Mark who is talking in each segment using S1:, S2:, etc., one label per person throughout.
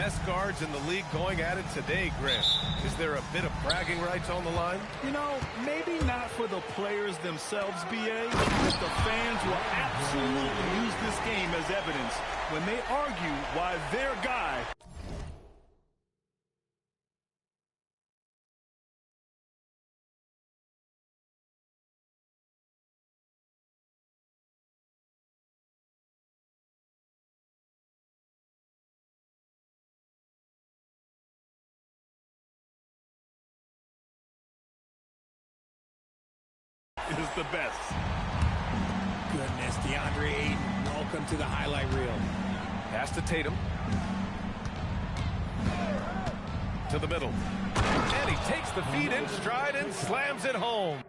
S1: best guards in the league going at it today, Grant. Is there a bit of bragging rights on the line?
S2: You know, maybe not for the players themselves, BA, but the fans will absolutely use this game as evidence when they argue why their guy is the best.
S3: Goodness, DeAndre Ayton, welcome to the highlight reel.
S1: Pass to Tatum. To the middle. And he takes the feet in stride and slams it home.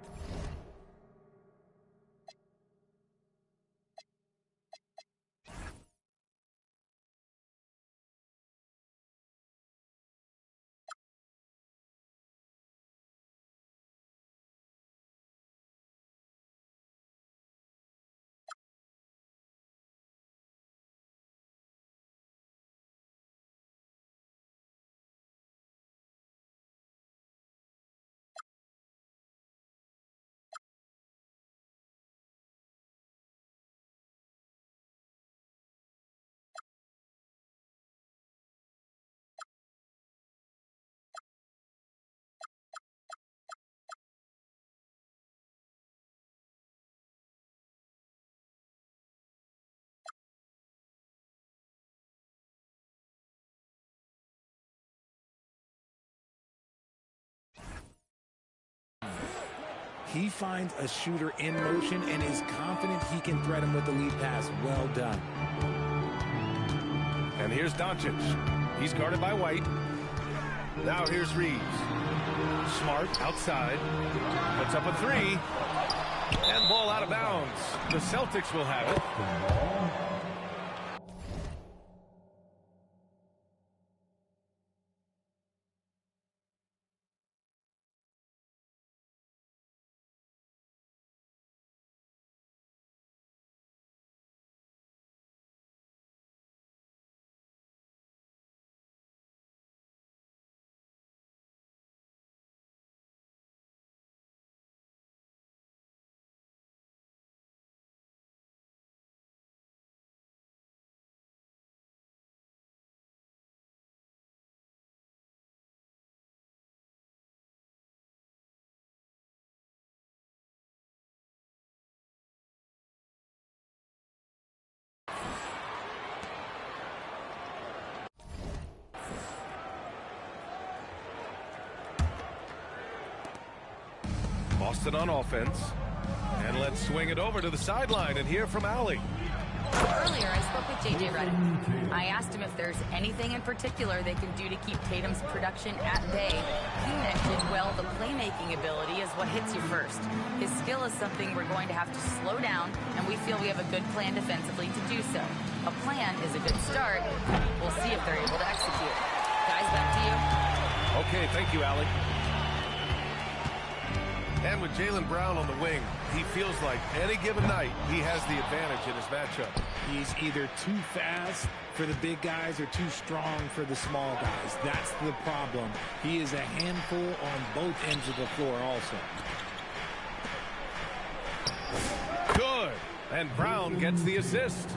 S3: He finds a shooter in motion and is confident he can thread him with the lead pass. Well done.
S1: And here's Doncic. He's guarded by White. Now here's Reeves. Smart outside. Puts up a three. And ball out of bounds. The Celtics will have it. Boston on offense. And let's swing it over to the sideline and hear from Allie.
S4: Earlier, I spoke with J.J. Redick. I asked him if there's anything in particular they can do to keep Tatum's production at bay. He mentioned, well, the playmaking ability is what hits you first. His skill is something we're going to have to slow down, and we feel we have a good plan defensively to do so. A plan is a good start. We'll see if they're able to execute. Guys, back to you.
S1: Okay, thank you, Allie. And with Jaylen Brown on the wing, he feels like any given night he has the advantage in his matchup.
S3: He's either too fast for the big guys or too strong for the small guys. That's the problem. He is a handful on both ends of the floor also.
S1: Good. And Brown gets the assist.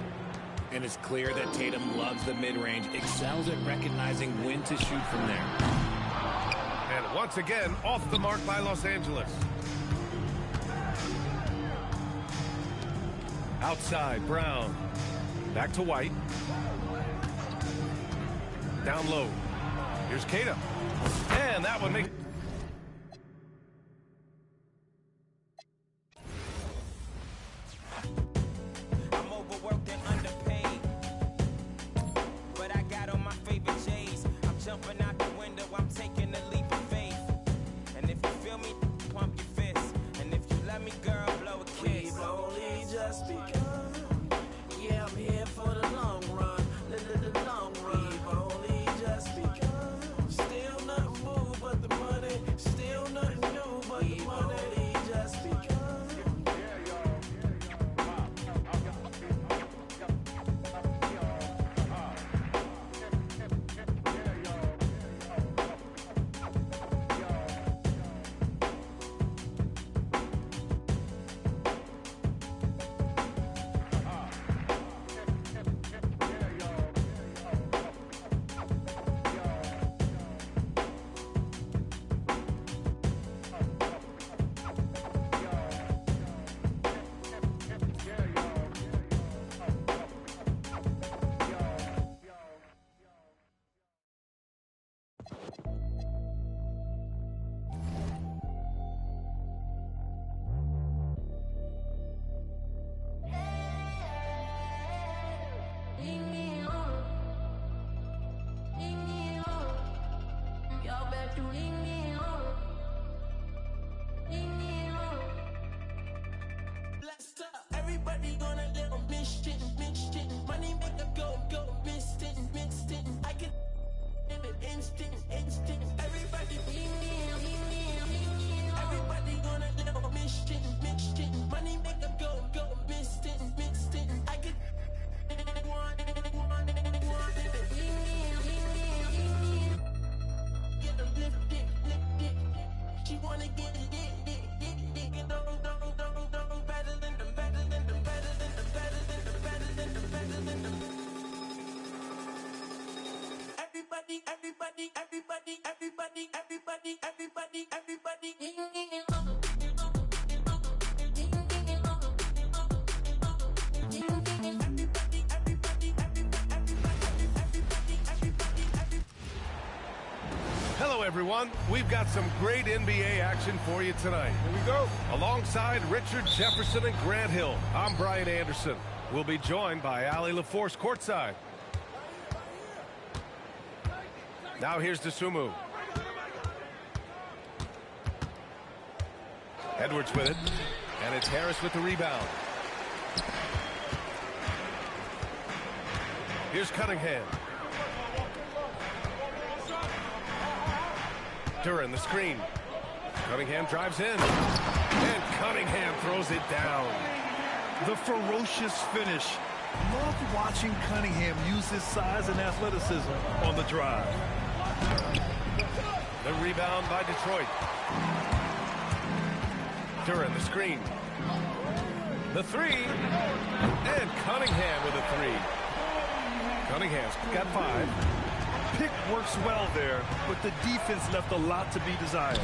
S3: And it's clear that Tatum loves the mid-range, excels at recognizing when to shoot from there.
S1: And once again, off the mark by Los Angeles. Outside, Brown. Back to White. Down low. Here's Tatum. And that one makes...
S5: I'm overworked and underpaid, but I got on my favorite J's. I'm jumping out the window, I'm taking a leap of faith. And if you feel me, pump your fist. And if you let me, girl, blow a kiss. We've only just begun. Yeah, I'm here for the long run. The long run. We've only just begun. Still nothing moved but the money. Everybody gonna little missed it. Money make a go, missed it. I can instant. Everybody gonna little missed it. Money make a go, missed it. I can want it. Get them lifted. She wanna get it.
S1: Hello, everyone. We've got some great NBA action for you tonight. Here we go. Alongside Richard Jefferson and Grant Hill, I'm Brian Anderson. We'll be joined by Ali LaForce courtside. Now here's Dosunmu. Edwards with it. And it's Harris with the rebound. Here's Cunningham. Duran, the screen. Cunningham drives in. And Cunningham throws it down.
S2: The ferocious finish. Love watching Cunningham use his size and athleticism on the drive.
S1: The rebound by Detroit. Duran, the screen. The three. And Cunningham with a three. Cunningham's got 5.
S2: Pick works well there, but the defense left a lot to be desired.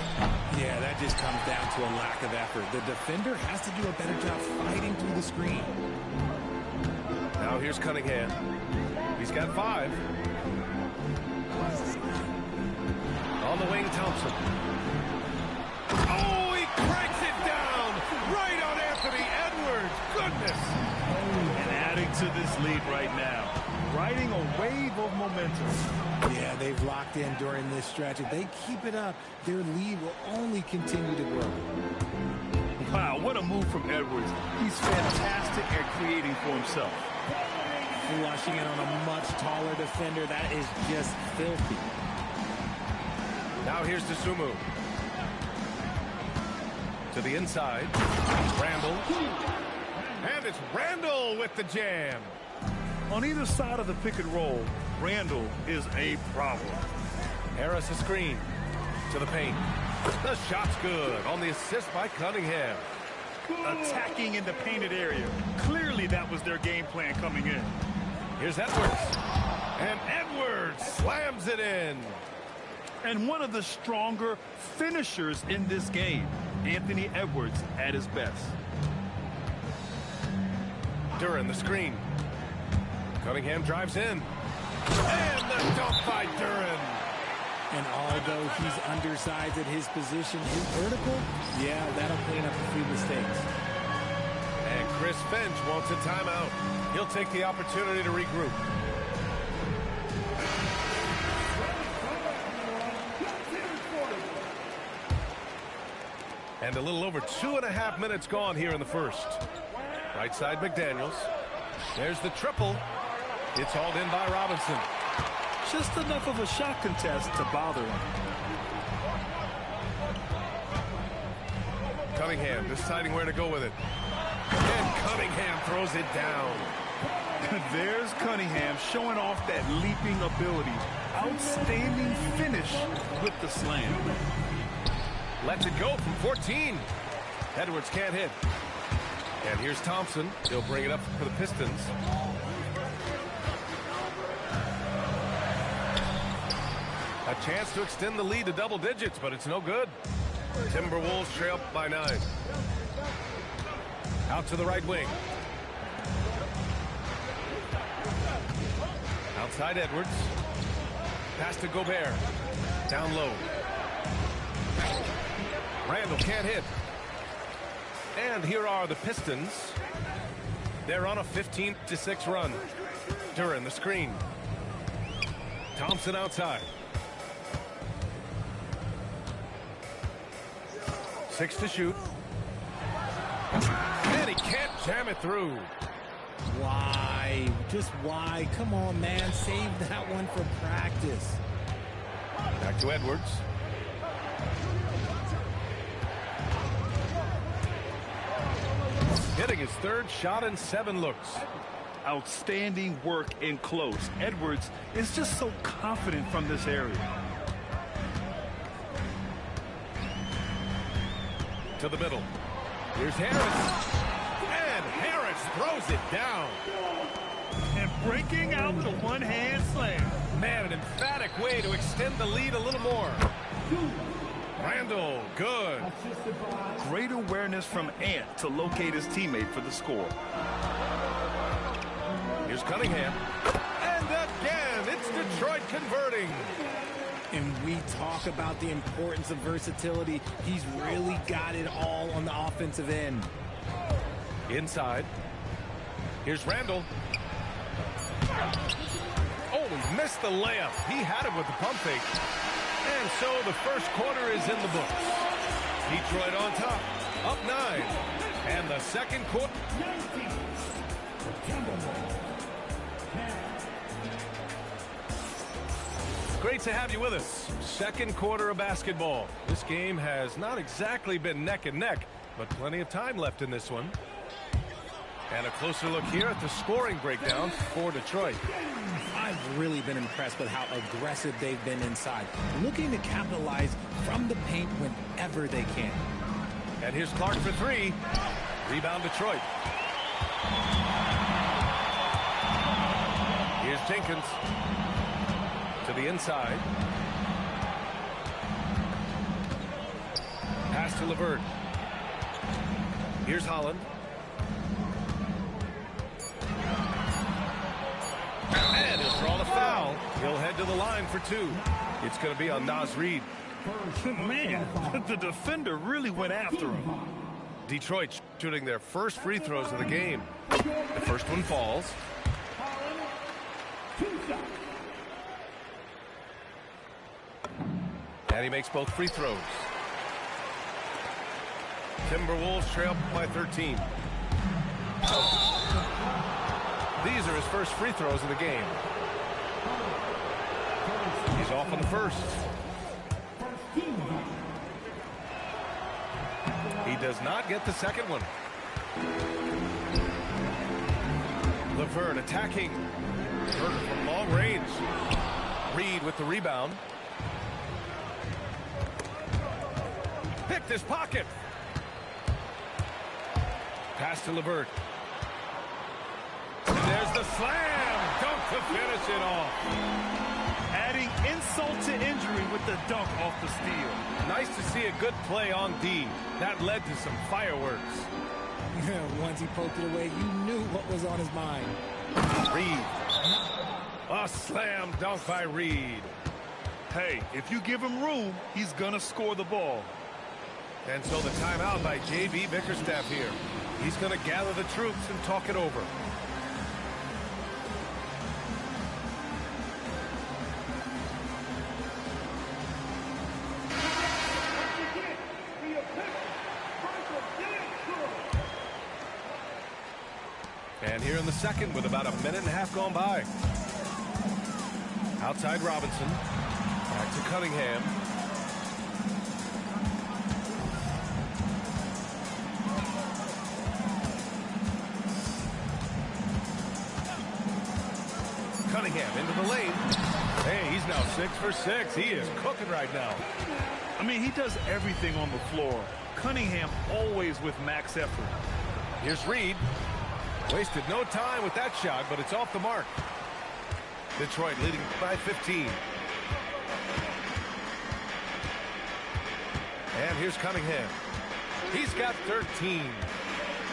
S3: Yeah, that just comes down to a lack of effort. The defender has to do a better job fighting through the screen.
S1: Now here's Cunningham. He's got 5. On the wing, Thompson. Oh, he cranks it down! Right on Anthony Edwards! Goodness!
S2: And adding to this lead right now. Riding a wave of momentum.
S3: Yeah, they've locked in during this stretch. If they keep it up, their lead will only continue to grow.
S2: Wow, what a move from Edwards. He's fantastic at creating for himself.
S3: Flushing it on a much taller defender. That is just filthy.
S1: Now here's Dosunmu. To the inside. Randall. And it's Randall with the jam.
S2: On either side of the pick and roll, Randall is a problem.
S1: Harris a screen. To the paint. The shot's good on the assist by Cunningham.
S2: Attacking in the painted area. Clearly that was their game plan coming in.
S1: Here's Edwards. And Edwards slams it in.
S2: And one of the stronger finishers in this game, Anthony Edwards at his best.
S1: Duran, the screen. Cunningham drives in. And the dunk by Duran.
S3: And although he's undersized at his position, his vertical, yeah, that'll clean up a few mistakes.
S1: And Chris Finch wants a timeout. He'll take the opportunity to regroup. And a little over 2.5 minutes gone here in the first. Right side, McDaniels. There's the triple. It's hauled in by Robinson.
S2: Just enough of a shot contest to bother him.
S1: Cunningham deciding where to go with it. And Cunningham throws it down.
S2: There's Cunningham showing off that leaping ability. Outstanding finish with the slam.
S1: Lets it go from 14. Edwards can't hit. And here's Thompson. He'll bring it up for the Pistons. A chance to extend the lead to double digits, but it's no good. Timberwolves trail by 9. Out to the right wing. Outside Edwards. Pass to Gobert. Down low. Randall can't hit. And here are the Pistons. They're on a 15-6 run. Duran, the screen. Thompson outside. 6 to shoot. And he can't jam it through.
S3: Why? Just why? Come on, man. Save that one for practice.
S1: Back to Edwards. Hitting his third shot in 7 looks.
S2: Outstanding work in close. Edwards is just so confident from this area.
S1: To the middle. Here's Harris. And Harris throws it down.
S2: And breaking out with a one-hand slam.
S1: Man, an emphatic way to extend the lead a little more. Randall, good.
S2: Great awareness from Ant to locate his teammate for the score.
S1: Here's Cunningham. And again, it's Detroit converting.
S3: And we talk about the importance of versatility. He's really got it all on the offensive end.
S1: Inside. Here's Randall. Oh, he missed the layup. He had it with the pump fake. And so the first quarter is in the books. Detroit on top, up 9. And the second quarter. Great to have you with us. Second quarter of basketball. This game has not exactly been neck and neck, but plenty of time left in this one. And a closer look here at the scoring breakdown for Detroit.
S3: I've really been impressed with how aggressive they've been inside, looking to capitalize from the paint whenever they can.
S1: And here's Clark for 3. Rebound Detroit. Here's Jenkins. To the inside. Pass to LeVert. Here's Holland. And he'll draw the foul. He'll head to the line for 2. It's going to be on Naz Reid.
S2: Man, the defender really went after him.
S1: Detroit shooting their first free throws of the game. The first one falls. And he makes both free throws. Timberwolves trail by 13. These are his first free throws of the game. He's off on the first. He does not get the second one. LeVert attacking. LeVert from long range. Reid with the rebound. Picked his pocket. Pass to LeVert. There's the slam. Dunk to finish it off.
S2: Adding insult to injury with the dunk off the steal.
S1: Nice to see a good play on D. That led to some fireworks.
S3: Once he poked it away, you knew what was on his mind.
S1: Reid. A slam dunk by Reid.
S2: Hey, if you give him room, he's going to score the ball.
S1: And so the timeout by J.B. Bickerstaff here. He's going to gather the troops and talk it over. And here in the second with about a minute and a half gone by. Outside Robinson. Back to Cunningham. Cunningham into the lane. Hey, he's now 6 for 6. He is cooking right now.
S2: I mean, he does everything on the floor. Cunningham always with max effort.
S1: Here's Reid. Wasted no time with that shot, but it's off the mark. Detroit leading by 15. And here's Cunningham. He's got 13.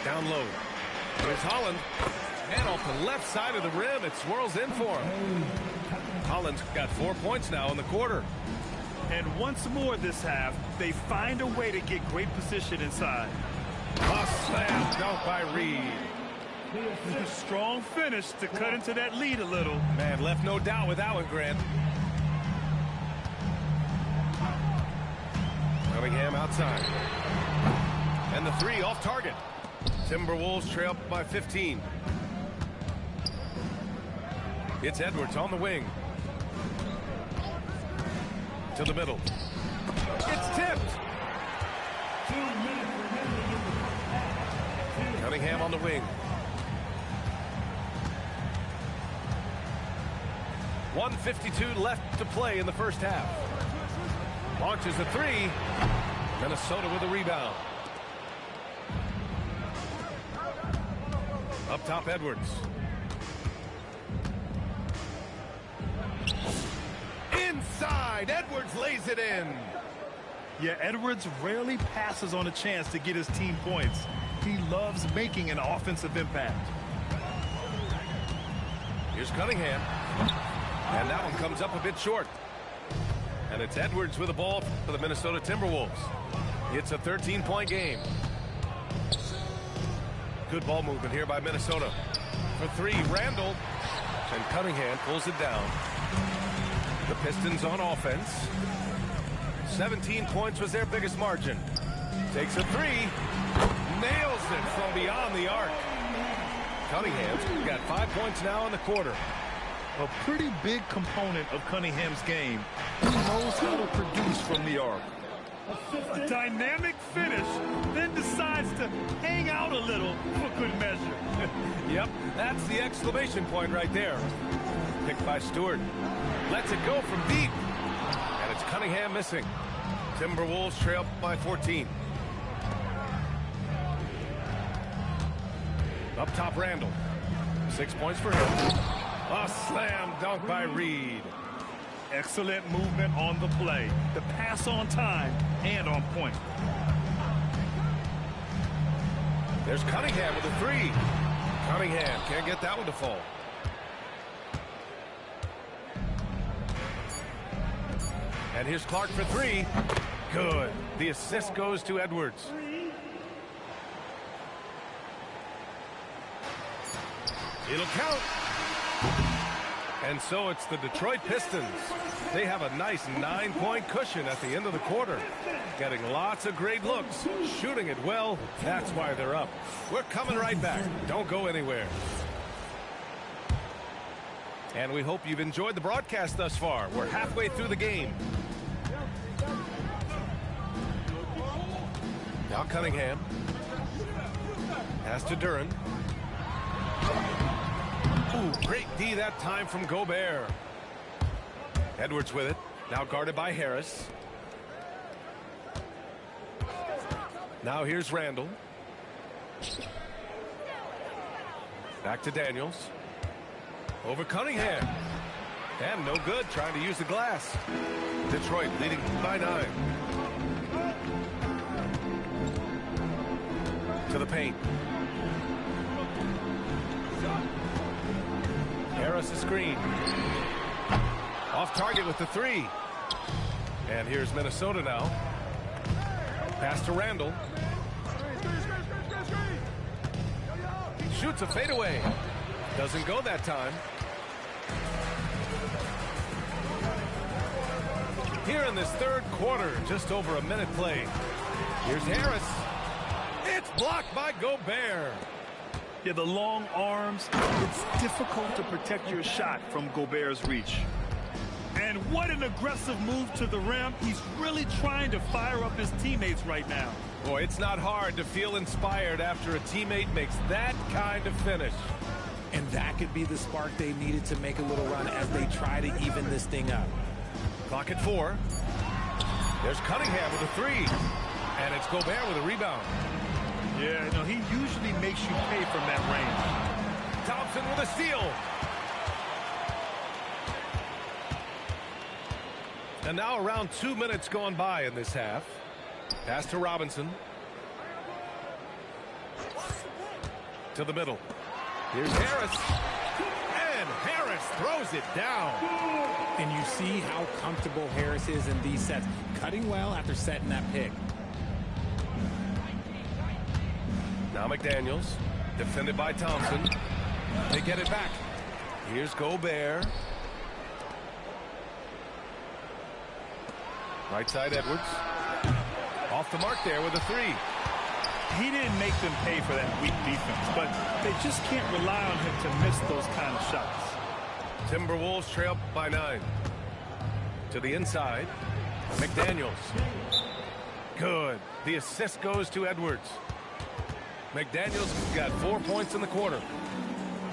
S1: Down low. Here's Holland. And off the left side of the rim, it swirls in for him. Holland's got 4 points now in the quarter.
S2: And once more this half, they find a way to get great position inside.
S1: A slam dunk by Reid.
S2: Strong finish to cut into that lead a little.
S1: Man, left no doubt with that one, Grant. Cunningham outside. And the three off target. Timberwolves trail by 15. It's Edwards on the wing. To the middle. It's tipped. Cunningham on the wing. 1:52 left to play in the first half. Launches a three. Minnesota with a rebound. Up top, Edwards. Inside, Edwards lays it in.
S2: Yeah, Edwards rarely passes on a chance to get his team points. He loves making an offensive impact.
S1: Here's Cunningham. And that one comes up a bit short. And it's Edwards with the ball for the Minnesota Timberwolves. It's a 13-point game. Good ball movement here by Minnesota. For three, Randall. And Cunningham pulls it down. The Pistons on offense. 17 points was their biggest margin. Takes a three. Nails it from beyond the arc. Cunningham's got 5 points now in the quarter.
S2: A pretty big component of Cunningham's game. He knows how to produce from the arc. A dynamic finish, then decides to hang out a little for good measure.
S1: Yep, that's the exclamation point right there. Picked by Stewart. Lets it go from deep. And it's Cunningham missing. Timberwolves trail by 14. Up top, Randall. 6 points for him. A slam dunk by Reed.
S2: Excellent movement on the play. The pass on time and on point.
S1: There's Cunningham with a three. Cunningham can't get that one to fall. And here's Clark for three. Good. The assist goes to Edwards. It'll count. And so it's the Detroit Pistons. They have a nice 9-point cushion at the end of the quarter. Getting lots of great looks. Shooting it well. That's why they're up. We're coming right back. Don't go anywhere. And we hope you've enjoyed the broadcast thus far. We're halfway through the game. Now Cunningham. Pass to Duren. Ooh, great D that time from Gobert. Edwards with it. Now guarded by Harris. Now here's Randall. Back to Daniels. Over Cunningham. And no good, trying to use the glass. Detroit leading by 9. To the paint. Harris a screen. Off target with the three. And here's Minnesota now. Pass to Randall. Shoots a fadeaway. Doesn't go that time. Here in this third quarter, just over a minute played. Here's Harris. It's blocked by Gobert.
S2: Yeah, the long arms, it's difficult to protect your shot from Gobert's reach. And what an aggressive move to the rim. He's really trying to fire up his teammates right now.
S1: Boy, it's not hard to feel inspired after a teammate makes that kind of finish.
S3: And that could be the spark they needed to make a little run as they try to even this thing up.
S1: Clock at 4. There's Cunningham with a three. And it's Gobert with a rebound.
S2: Yeah, no, he usually makes you pay from that range.
S1: Thompson with a steal. And now around 2 minutes gone by in this half. Pass to Robinson. To the middle. Here's Harris. And Harris throws it down.
S3: And you see how comfortable Harris is in these sets. Cutting well after setting that pick.
S1: Now McDaniels, defended by Thompson. They get it back. Here's Gobert. Right side Edwards. Off the mark there with a three.
S2: He didn't make them pay for that weak defense, but they just can't rely on him to miss those kind of shots.
S1: Timberwolves trail by 9. To the inside. McDaniels. Good. The assist goes to Edwards. McDaniels got 4 points in the quarter.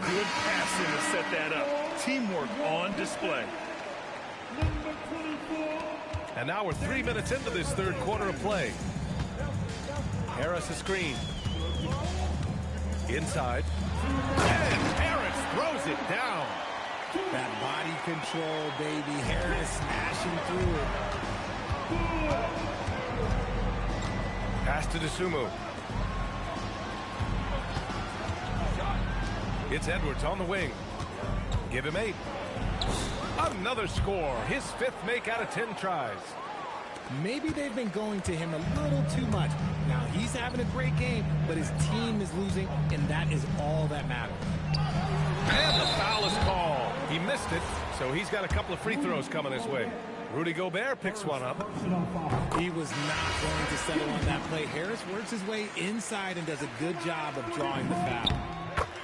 S2: Good passing to set that up. Teamwork on display.
S1: And now we're 3 minutes into this third quarter of play. Harris a screen. Inside. And Harris throws it down.
S3: That body control, baby. Harris smashing through it.
S1: Pass to DeSumo. It's Edwards on the wing. Give him 8. Another score. His 5th make out of 10 tries.
S3: Maybe they've been going to him a little too much. Now, he's having a great game, but his team is losing, and that is all that matters.
S1: And the foul is called. He missed it, so he's got a couple of free throws coming his way. Rudy Gobert picks one up.
S3: He was not going to settle on that play. Harris works his way inside and does a good job of drawing the foul.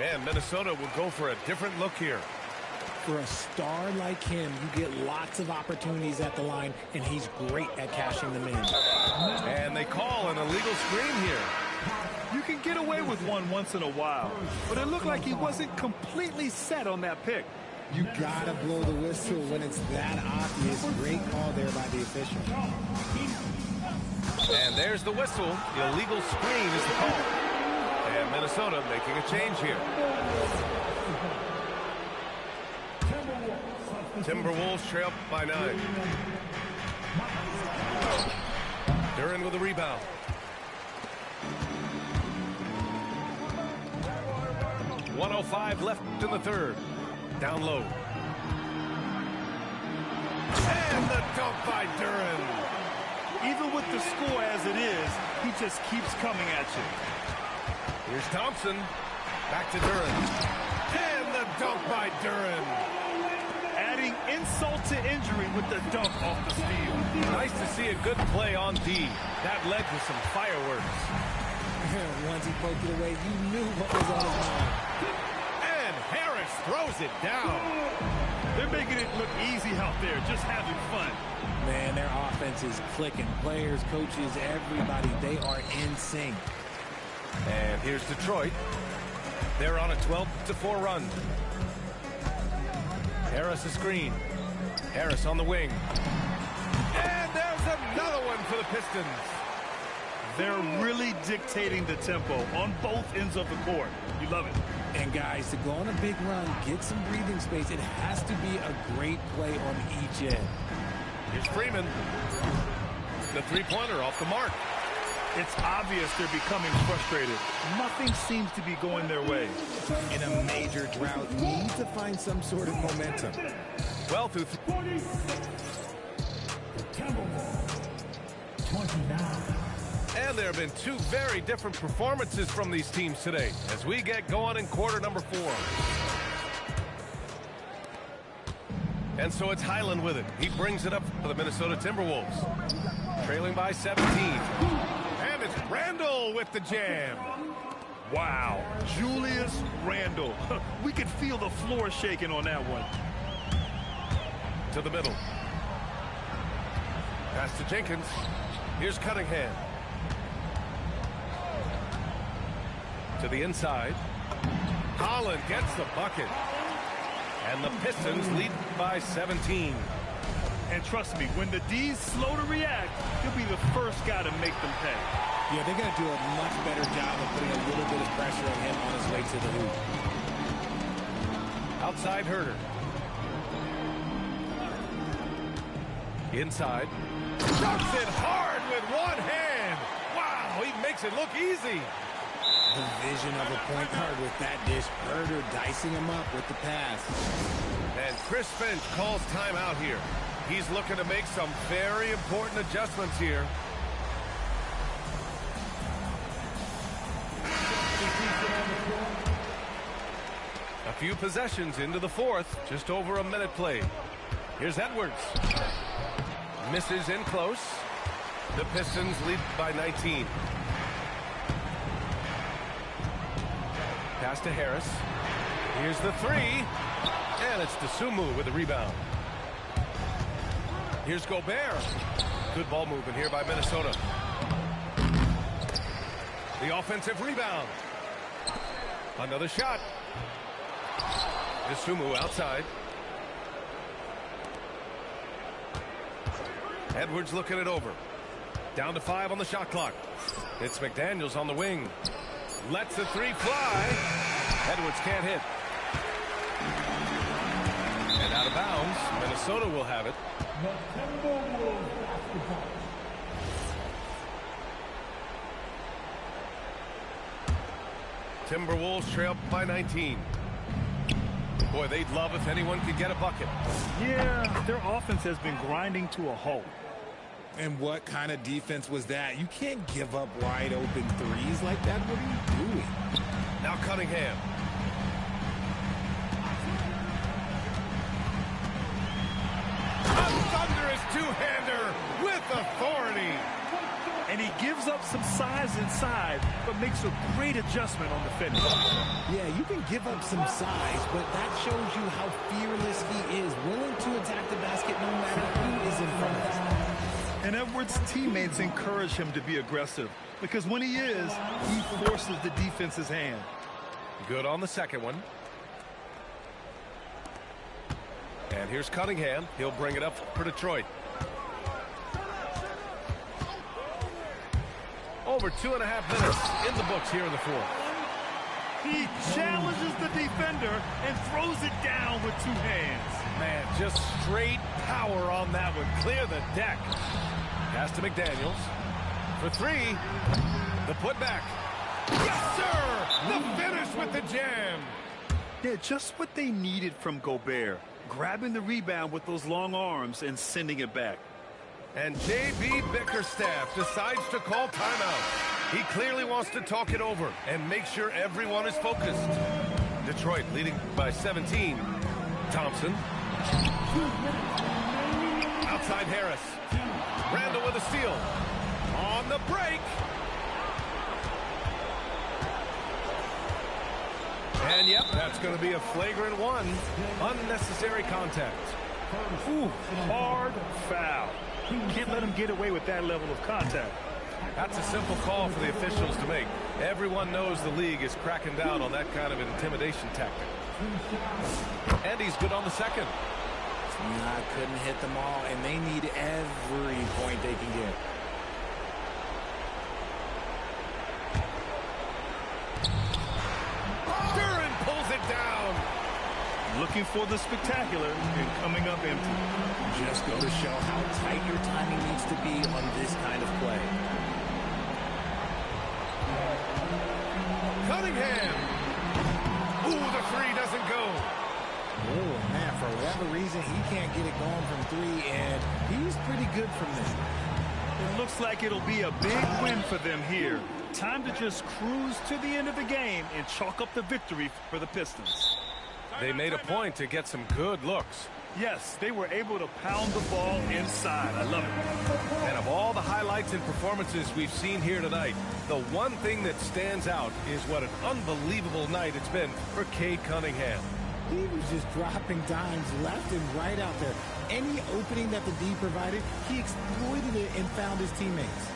S1: And Minnesota will go for a different look here.
S3: For a star like him, you get lots of opportunities at the line, and he's great at cashing them in.
S1: And they call an illegal screen here.
S2: You can get away with one once in a while, but it looked like he wasn't completely set on that pick.
S3: You gotta blow the whistle when it's that obvious. Great call there by the official.
S1: And there's the whistle. The illegal screen is the call. And Minnesota making a change here. Timberwolves trail by 9. Duren with a rebound. .105 left in the third. Down low. And the dunk by Duren.
S2: Even with the score as it is, he just keeps coming at you.
S1: Here's Thompson. Back to Duren. And the dunk by Duren.
S2: Adding insult to injury with the dunk off the steal.
S1: Nice to see a good play on D. That led to some fireworks.
S3: Once he poked it away, you knew what was on his mind.
S1: And Harris throws it down.
S2: They're making it look easy out there, just having fun.
S3: Man, their offense is clicking. Players, coaches, everybody, they are in sync.
S1: And here's Detroit. They're on a 12-4 run. Harris a screen. Harris on the wing. And there's another one for the Pistons.
S2: They're really dictating the tempo on both ends of the court. You love it.
S3: And guys, to go on a big run, get some breathing space, it has to be a great play on each end.
S1: Here's Freeman. The three-pointer off the mark.
S2: It's obvious they're becoming frustrated. Nothing seems to be going their way.
S3: In a major drought, need to find some sort of momentum.
S1: Well, through
S6: 29.
S1: And there have been 2 very different performances from these teams today as we get going in quarter number 4. And so it's Highland with it. He brings it up for the Minnesota Timberwolves. Trailing by 17. And it's Randle with the jam.
S2: Wow. Julius Randle. We could feel the floor shaking on that one.
S1: To the middle. Pass to Jenkins. Here's Cunningham. To the inside. Holland gets the bucket. And the Pistons lead by 17.
S2: And trust me, when the D's slow to react, he'll be the first guy to make them pay.
S3: Yeah, they're going to do a much better job of putting a little bit of pressure on him on his way to the hoop.
S1: Outside Herter. Inside. Drops it hard with one hand. Wow, he makes it look easy.
S3: The vision of a point guard with that dish. Herter dicing him up with the pass.
S1: And Chris Finch calls timeout here. He's looking to make some very important adjustments here. A few possessions into the fourth. Just over a minute played. Here's Edwards. Misses in close. The Pistons lead by 19. Pass to Harris. Here's the three. And it's Dosunmu with the rebound. Here's Gobert. Good ball movement here by Minnesota. The offensive rebound. Another shot. Dosunmu outside. Edwards looking it over. Down to 5 on the shot clock. It's McDaniels on the wing. Lets the three fly. Edwards can't hit. And out of bounds. Minnesota will have it. Timberwolves trail by 19. Boy, they'd love if anyone could get a bucket.
S2: Yeah, their offense has been grinding to a halt.
S3: And what kind of defense was that? You can't give up wide open threes like that. What are you doing?
S1: Now Cunningham. A thunderous two-hander with authority.
S2: And he gives up some size inside, but makes a great adjustment on the finish.
S3: Yeah, you can give up some size, but that shows you how fearless he is, willing to attack the basket no matter who is in front of him.
S2: And Edwards' teammates encourage him to be aggressive, because when he is, he forces the defense's hand.
S1: Good on the second one. And here's Cunningham. He'll bring it up for Detroit. Over 2.5 minutes in the books here in the fourth.
S2: He challenges the defender and throws it down with 2 hands.
S1: Man, just straight power on that one. Clear the deck. Pass to McDaniels. For 3. The putback. Yes, sir! The finish with the jam.
S2: Yeah, just what they needed from Gobert. Grabbing the rebound with those long arms and sending it back.
S1: And J.B. Bickerstaff decides to call timeout. He clearly wants to talk it over and make sure everyone is focused. Detroit leading by 17. Thompson. Outside Harris. Randall with a steal. On the break. And yep, that's going to be a flagrant one. Unnecessary contact.
S2: Ooh, hard foul. Can't let him get away with that level of contact.
S1: That's a simple call for the officials to make. Everyone knows the league is cracking down on that kind of intimidation tactic. And he's good on the second.
S3: Couldn't hit them all, and they need every point they can get.
S1: Duran pulls it down.
S2: Looking for the spectacular and coming up empty.
S3: Just go to show how tight your timing needs to be on this kind of play.
S1: Cunningham. Ooh, the three doesn't go.
S3: Oh, man, for whatever reason, he can't get it going from 3, and he's pretty good from there.
S2: It looks like it'll be a big win for them here. Time to just cruise to the end of the game and chalk up the victory for the Pistons.
S1: They made a point to get some good looks.
S2: Yes, they were able to pound the ball inside. I love it.
S1: And of all the highlights and performances we've seen here tonight, the one thing that stands out is what an unbelievable night it's been for Cade Cunningham.
S3: He was just dropping dimes left and right out there. Any opening that the D provided, he exploited it and found his teammates.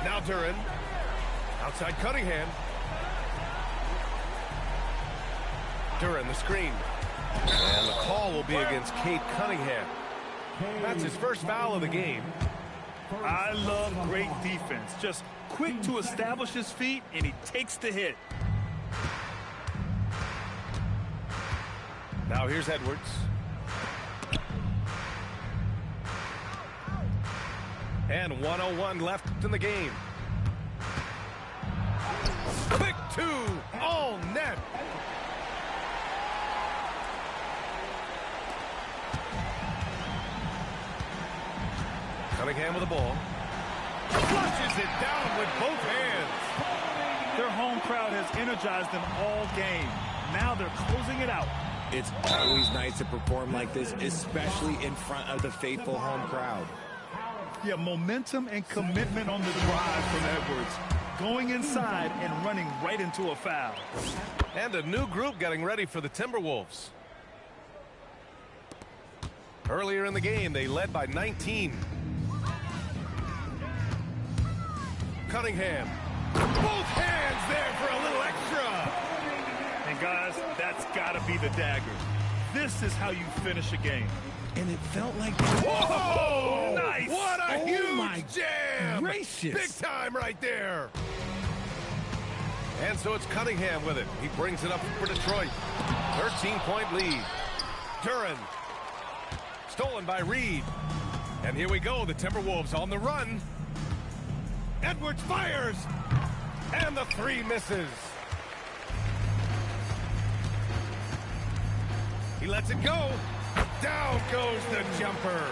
S1: Now Duran. Outside Cunningham. Duran, the screen. And the call will be against Cade Cunningham. That's his first foul of the game.
S2: I love great defense. Just quick to establish his feet, and he takes the hit.
S1: Now here's Edwards. And 1:01 left in the game. Quick two, all net. Cunningham with the ball. Flushes it down with both hands.
S2: Their home crowd has energized them all game. Now they're closing it out.
S3: It's always nice to perform like this, especially in front of the faithful home crowd.
S2: Yeah, momentum and commitment on the drive from Edwards. Going inside and running right into a foul.
S1: And a new group getting ready for the Timberwolves. Earlier in the game, they led by 19. Cunningham. Both hands there for a little extra.
S2: And guys, that's got to be the dagger. This is how you finish a game.
S3: And it felt like...
S1: Whoa!
S2: Nice!
S1: What a
S3: my
S1: huge jam!
S3: gracious.
S1: Big time right there. And so it's Cunningham with it. He brings it up for Detroit. 13-point lead. Duran. Stolen by Reed. And here we go. The Timberwolves on the run. Edwards fires. And the three misses. He lets it go. Down goes the jumper.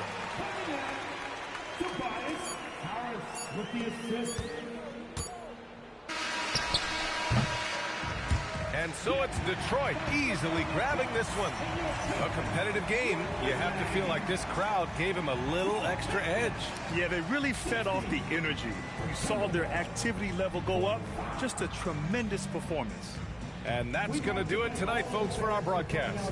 S1: And so it's Detroit easily grabbing this one. A competitive game. You have to feel like this crowd gave him a little extra edge.
S2: Yeah, they really fed off the energy. You saw their activity level go up. Just a tremendous performance.
S1: And that's going to do it tonight, folks, for our broadcast.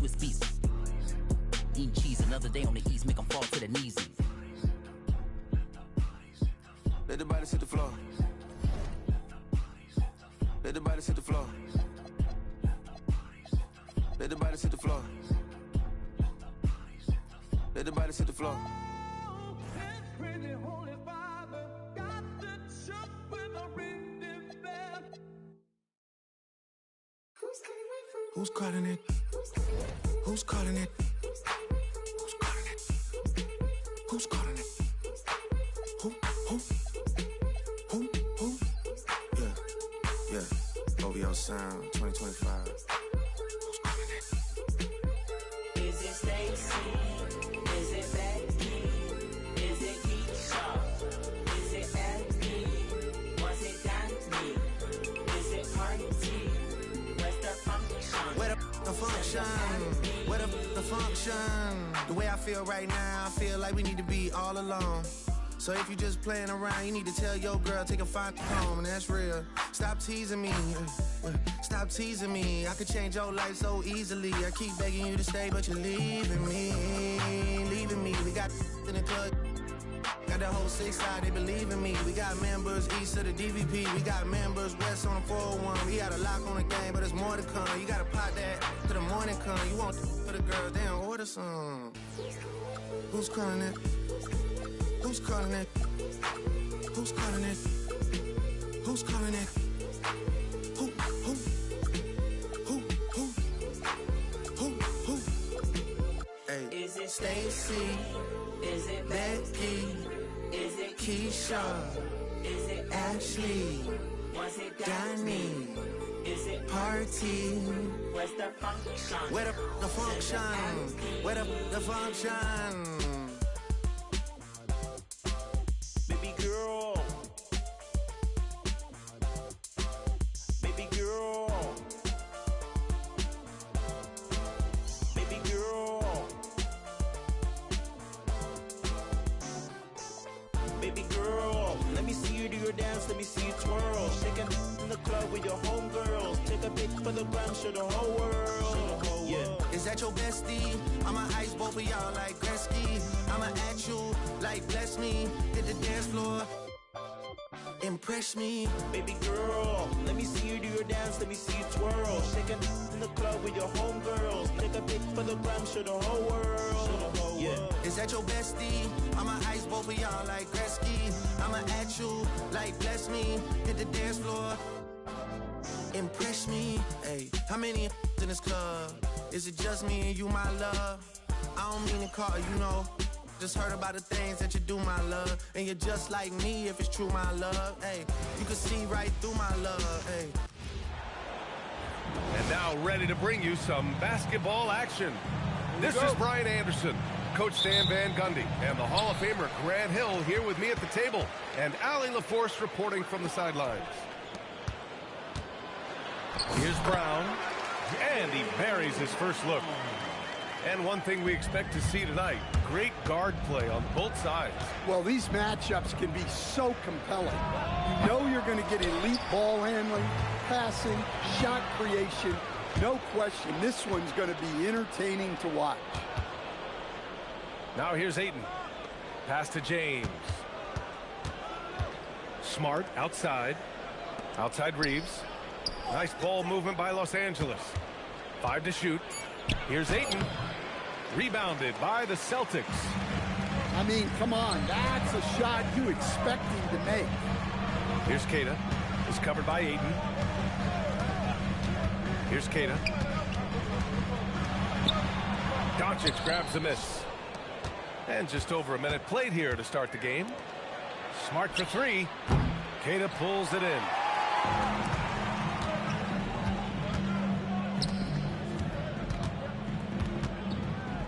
S6: Swiss beats. Eating cheese another day on the east, make them fall to their knees.
S7: Let the bodies hit the floor. Let the bodies hit the floor. Let the bodies hit the floor. Let the bodies hit the floor. Who's calling it? Who's calling it? Who's calling it? Who's calling it? Who? Yeah. OVO Sound 2025. Who's calling it?
S5: Is it Stacy? Is it Becky? Is it Keisha? Is it Abby? Was it Danny? Is it Party? Where's the function?
S7: Where the function? Where the function? The way I feel right now, I feel like we need to be all alone. So if you just playing around, you need to tell your girl, take a fine home, and that's real. Stop teasing me, stop teasing me. I could change your life so easily. I keep begging you to stay, but you're leaving me. We got in the club, got the whole 6 side, they believe in me. We got members east of the DVP, we got members west on the 401. We got a lock on the game, but there's more to come. You gotta pot that till the morning come. You want for the girls, they don't order some. Who's calling it? Who's calling it? Who's calling it? Who's calling it? Who? Hey.
S5: Is it
S7: Stacy?
S5: Is it
S7: Becky?
S5: Is it
S7: Keisha?
S5: Is it
S7: Ashley?
S5: Was it
S7: Danny?
S5: Is it
S7: Party?
S5: Where's the function?
S7: Where the function? Where the function?
S5: Baby girl. Baby girl. Baby girl. Baby girl. Let me see you do your dance, let me see you twirl. Shaking in the club with your homegirls. Take a pic for the gram, show the whole world. Yeah.
S7: Is that your bestie? I'ma ice both of y'all like Gretzky. I'ma at you like bless me. Hit the dance floor, impress me.
S5: Baby girl, let me see you do your dance, let me see you twirl. Shaking in the club with your homegirls. Take a pic for the gram, show the whole world. Yeah.
S7: Is that your bestie? I'ma ice both of y'all like Gretzky. I'ma at you like bless me. Hit the dance floor, impress me. Hey, how many in this club? Is it just me and you, my love? I don't mean to call you know. Just heard about the things that you do, my love. And you're just like me if it's true, my love. Hey, you can see right through my love. Hey.
S1: And now ready to bring you some basketball action. This is Brian Anderson, Coach Stan Van Gundy, and the Hall of Famer Grant Hill here with me at the table, and Allie LaForce reporting from the sidelines. Here's Brown, and he buries his first look. And one thing we expect to see tonight, great guard play on both sides.
S8: Well, these matchups can be so compelling. You know you're going to get elite ball handling, passing, shot creation. No question, this one's going to be entertaining to watch.
S1: Now here's Ayton. Pass to James. Smart outside. Outside Reeves. Nice ball movement by Los Angeles. 5 to shoot. Here's Ayton. Rebounded by the Celtics.
S8: I mean, come on, that's a shot you expect him to make.
S1: Here's Keita. It's covered by Ayton. Here's Keita. Doncic grabs the miss. And just over a minute played here to start the game. Smart for 3. Keita pulls it in.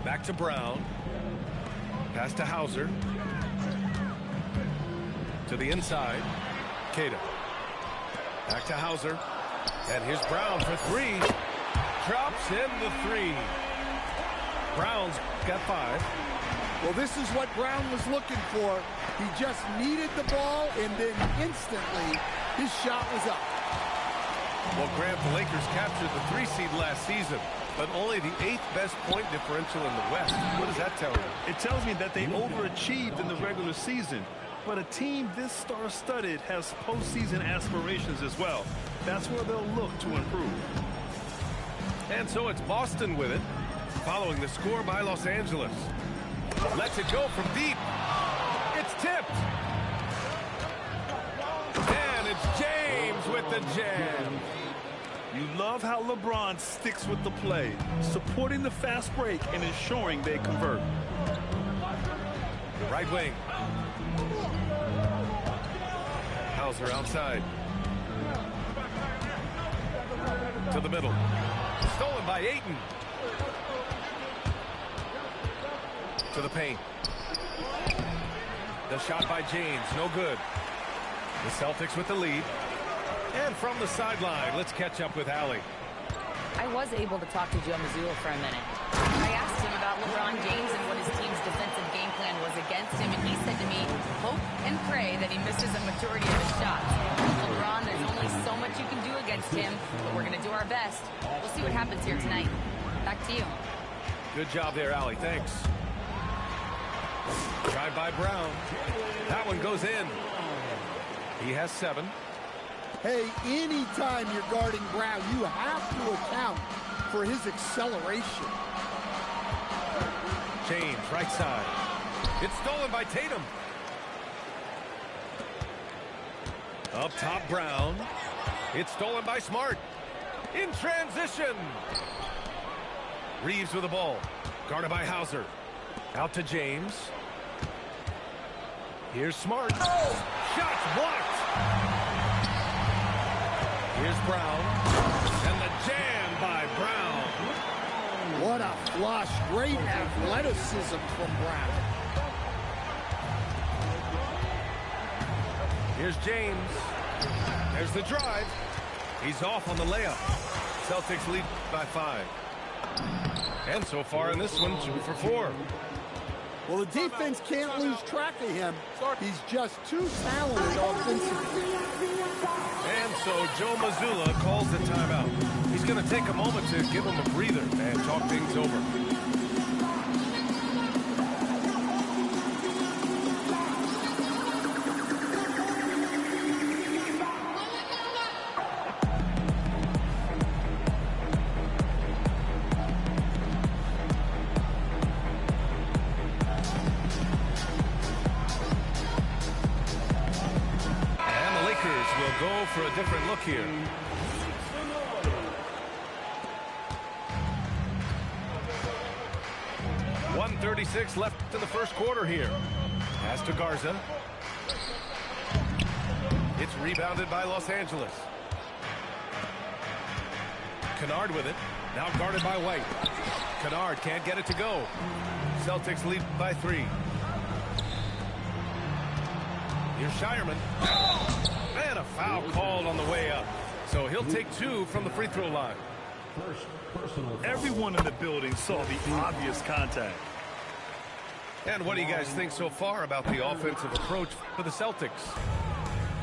S1: Back to Brown. Pass to Hauser. To the inside. Keita. Back to Hauser. And here's Brown for 3. Drops in the 3. Brown's got 5.
S8: Well, this is what Brown was looking for. He just needed the ball, and then instantly his shot was up.
S1: Well, Grant, the Lakers captured the 3 seed last season. but only the 8th best point differential in the West. What does that tell you?
S2: It tells me that they overachieved in the regular season. But a team this star-studded has postseason aspirations as well. That's where they'll look to improve.
S1: And so it's Boston with it, following the score by Los Angeles. Lets it go from deep. It's tipped. And it's James with the jam.
S2: You love how LeBron sticks with the play, supporting the fast break and ensuring they convert.
S1: The right wing. Hauser outside. To the middle. Stolen by Ayton. To the paint. The shot by James, no good. The Celtics with the lead. And from the sideline, let's catch up with Allie.
S4: I was able to talk to Joe Mazzulla for a minute. I asked him about LeBron James and what his team's defensive game plan was against him, and he said to me, hope and pray that he misses a majority of his shots. LeBron, there's only so much you can do against him, but we're going to do our best. We'll see what happens here tonight. Back to you.
S1: Good job there, Allie. Thanks. Drive by Brown. That one goes in. He has 7.
S8: Hey, anytime you're guarding Brown, you have to account for his acceleration.
S1: James, right side. It's stolen by Tatum. Up top, Brown. It's stolen by Smart. In transition. Reeves with the ball. Guarded by Hauser. Out to James. Here's Smart. Oh! Shots blocked. Here's Brown. And the jam by Brown.
S8: What a flush. Great athleticism from Brown.
S1: Here's James. There's the drive. He's off on the layup. Celtics lead by 5. And so far in this one, 2 for 4.
S8: Well, the defense can't lose track of him. He's just too talented offensively.
S1: And so Joe Mazzulla calls the timeout. He's going to take a moment to give him a breather and talk things over. Go for a different look here. .136 left in the first quarter here. Pass to Garza. It's rebounded by Los Angeles. Kennard with it. Now guarded by White. Kennard can't get it to go. Celtics lead by 3. Here's Shireman. And a foul called on the way up. So he'll take 2 from the free throw line.
S2: Everyone in the building saw the obvious contact.
S1: And what do you guys think so far about the offensive approach for the Celtics?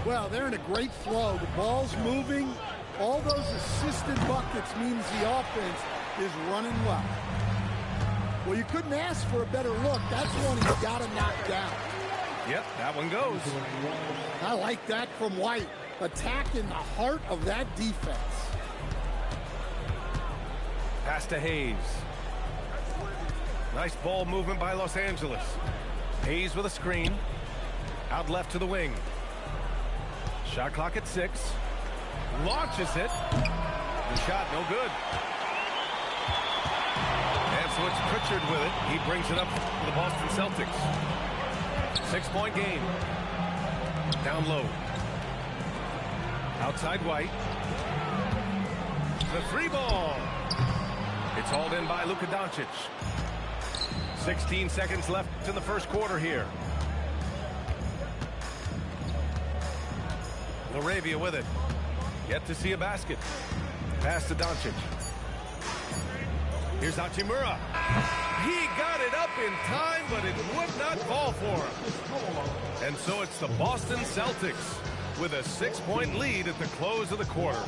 S8: Well, they're in a great flow. The ball's moving. All those assisted buckets means the offense is running well. Well, you couldn't ask for a better look. That's one he's got to knock down.
S1: Yep, that one goes.
S8: I like that from White. Attacking the heart of that defense.
S1: Pass to Hayes. Nice ball movement by Los Angeles. Hayes with a screen. Out left to the wing. Shot clock at 6. Launches it. The shot no good. And so it's Pritchard with it. He brings it up for the Boston Celtics. 6-point game. Down low. Outside White. The 3 ball. It's hauled in by Luka Doncic. 16 seconds left in the first quarter here. LaRavia with it. Yet to see a basket. Pass to Doncic. Here's Hachimura. He got it up in time, but it would not fall for him. And so it's the Boston Celtics with a 6-point lead at the close of the quarter.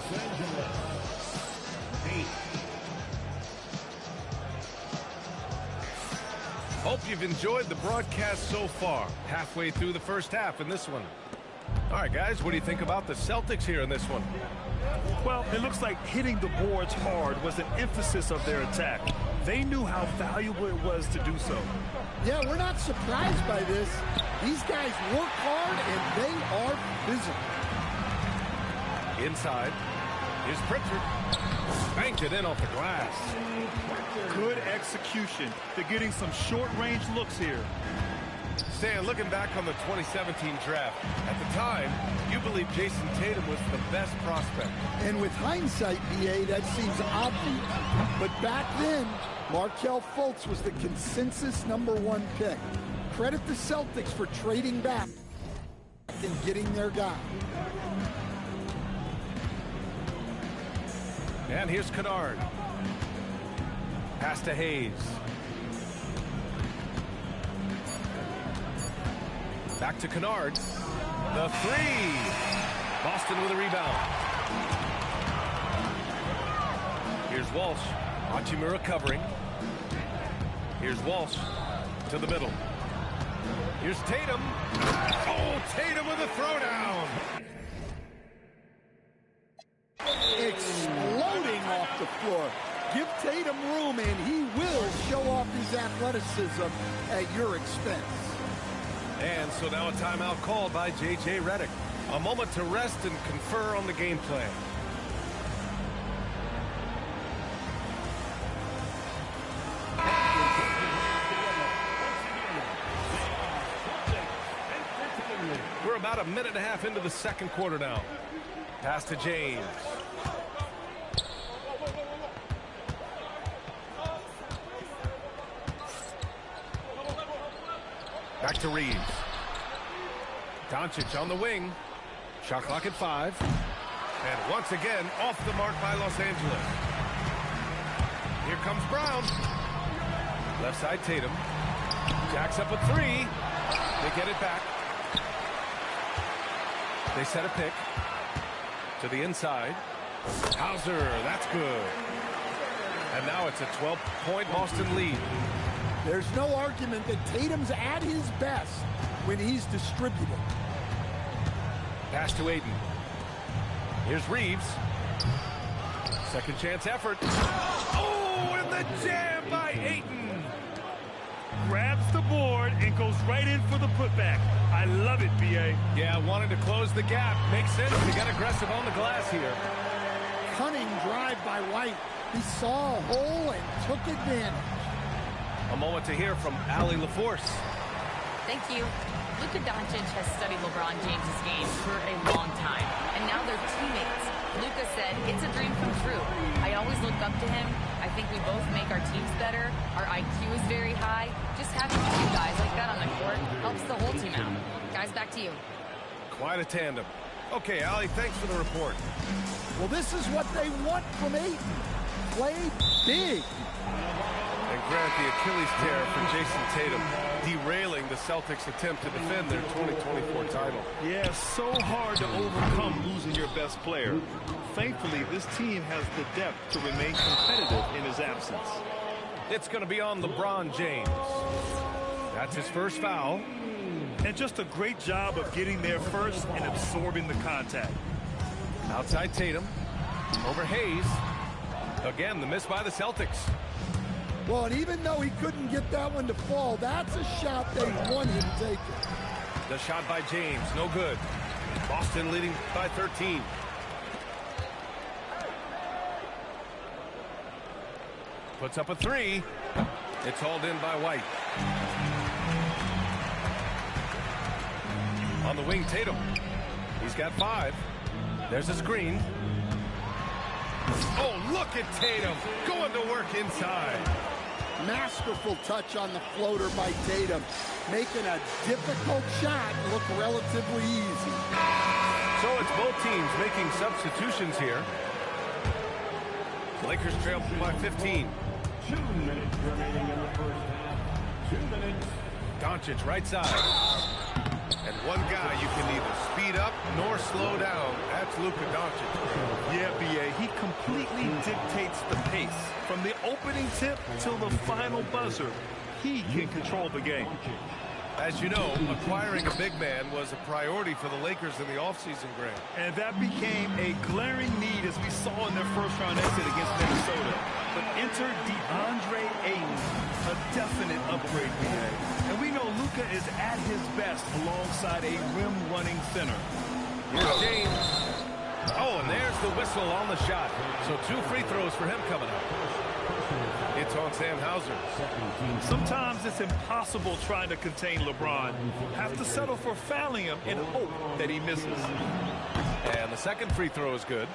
S1: Hope you've enjoyed the broadcast so far. Halfway through the first half in this one. All right, guys, what do you think about the Celtics here in this one?
S2: Well, it looks like hitting the boards hard was an emphasis of their attack. They knew how valuable it was to do so.
S8: Yeah, we're not surprised by this. These guys work hard, and they are physical.
S1: Inside. Here's Pritchard. Banked it in off the glass.
S2: Good execution. They're getting some short-range looks here.
S1: Stan, looking back on the 2017 draft, at the time, you believed Jason Tatum was the best prospect.
S8: And with hindsight, BA, that seems obvious. But back then, Markelle Fultz was the consensus #1 pick. Credit the Celtics for trading back and getting their guy.
S1: And here's Kennard. Pass to Hayes. Back to Kennard. The three. Boston with a rebound. Here's Walsh. Hachimura covering. Here's Walsh to the middle. Here's Tatum. Oh, Tatum with a throwdown.
S8: Exploding off the floor. Give Tatum room, and he will show off his athleticism at your expense.
S1: And so now a timeout called by J.J. Redick. A moment to rest and confer on the game plan. We're about a minute and a half into the second quarter now. Pass to James. Back to Reeves. Doncic on the wing. Shot clock at 5. And once again, off the mark by Los Angeles. Here comes Brown. Left side Tatum. Jacks up a 3. They get it back. They set a pick. To the inside. Hauser, that's good. And now it's a 12-point Boston lead.
S8: There's no argument that Tatum's at his best when he's distributed.
S1: Pass to Ayton. Here's Reeves. Second chance effort. Oh, and the jam by Ayton.
S2: Grabs the board and goes right in for the putback. I love it, B.A.
S1: Yeah, wanted to close the gap. Makes sense. He got aggressive on the glass here.
S8: Cunning drive by White. He saw a hole and took advantage.
S1: A moment to hear from Allie LaForce.
S4: Thank you. Luka Doncic has studied LeBron James' game for a long time, and now they're teammates. Luka said, it's a dream come true. I always look up to him. I think we both make our teams better. Our IQ is very high. Just having two guys like that on the court helps the whole team out. Guys, back to you.
S1: Quite a tandem. Okay, Allie, thanks for the report.
S8: Well, this is what they want from Ayton. Play big.
S1: And grant the Achilles tear for Jason Tatum, derailing the Celtics' attempt to defend their 2024 title.
S2: Yeah, so hard to overcome losing your best player. Thankfully, this team has the depth to remain competitive in his absence.
S1: It's going to be on LeBron James. That's his first foul.
S2: And just a great job of getting there first and absorbing the contact.
S1: Outside Tatum. Over Hayes. Again, the miss by the Celtics.
S8: Well, and even though he couldn't get that one to fall, that's a shot they want him taking.
S1: The shot by James, no good. Boston leading by 13. Puts up a 3. It's hauled in by White. On the wing, Tatum. He's got 5. There's a screen. Oh, look at Tatum going to work inside.
S8: Masterful touch on the floater by Tatum, making a difficult shot look relatively easy.
S1: So it's both teams making substitutions here. Lakers trail by 15.
S9: 2 minutes remaining in the first half. 2 minutes.
S1: Doncic right side. And one guy you can neither speed up nor slow down. That's Luka Doncic.
S2: Yeah, B.A., he completely dictates the pace. From the opening tip till the final buzzer, he can control the game.
S1: As you know, acquiring a big man was a priority for the Lakers in the offseason, Grant.
S2: And that became a glaring need as we saw in their first-round exit against Minnesota. But enter DeAndre Ayton, a definite upgrade, BA. And we know Luka is at his best alongside a rim-running center.
S1: Here's James. Oh, and there's the whistle on the shot. So 2 free throws for him coming up. It's on Sam Hauser.
S2: Sometimes it's impossible trying to contain LeBron. Have to settle for fouling him and hope that he misses.
S1: And the second free throw is good.